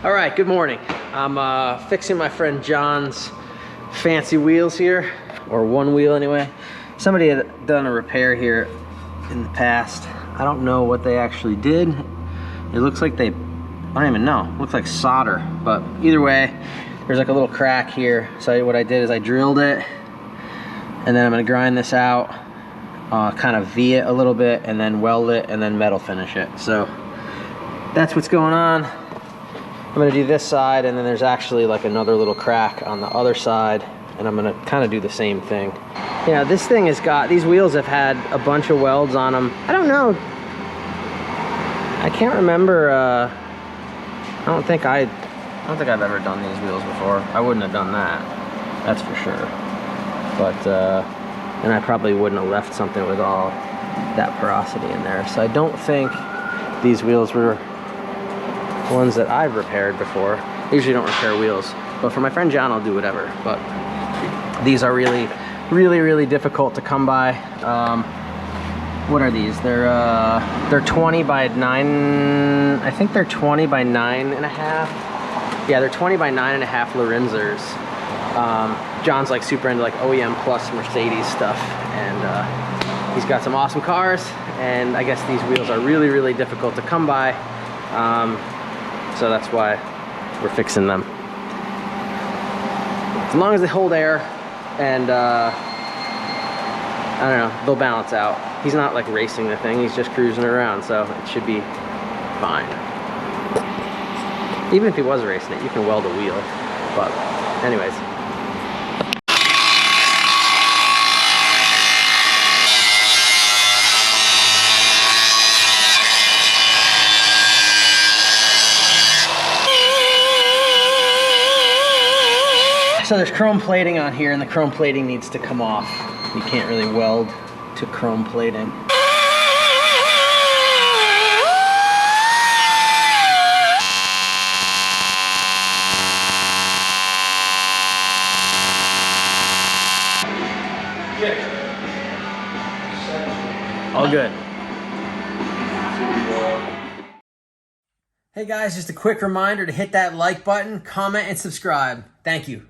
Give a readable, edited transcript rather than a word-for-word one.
All right, good morning. I'm fixing my friend John's fancy wheels here, or one wheel anyway. Somebody had done a repair here in the past. I don't know what they actually did. It looks like I don't even know. It looks like solder, but either way, there's like a little crack here. So what I did is I drilled it, and then I'm gonna grind this out, kind of V it a little bit, and then weld it, and then metal finish it. So that's what's going on. I'm gonna do this side, and then there's actually like another little crack on the other side, and I'm gonna kind of do the same thing. Yeah, this thing has got, these wheels have had a bunch of welds on them. I don't know, I can't remember, I don't think I've ever done these wheels before. I wouldn't have done that, that's for sure. But, and I probably wouldn't have left something with all that porosity in there. So I don't think these wheels were ones that I've repaired before. I usually don't repair wheels, but for my friend John, I'll do whatever. But these are really difficult to come by. What are these? They're 20 by 9. I think they're 20 by 9.5. Yeah, they're 20 by 9.5 Lorenzers. John's like super into like OEM plus Mercedes stuff, and he's got some awesome cars, and I guess these wheels are really difficult to come by. So that's why we're fixing them. As long as they hold air, and I don't know, they'll balance out. He's not like racing the thing, he's just cruising around, so it should be fine. Even if he was racing it, you can weld a wheel. But anyways. So there's chrome plating on here, and the chrome plating needs to come off. You can't really weld to chrome plating. All good. Hey guys, just a quick reminder to hit that like button, comment, and subscribe. Thank you.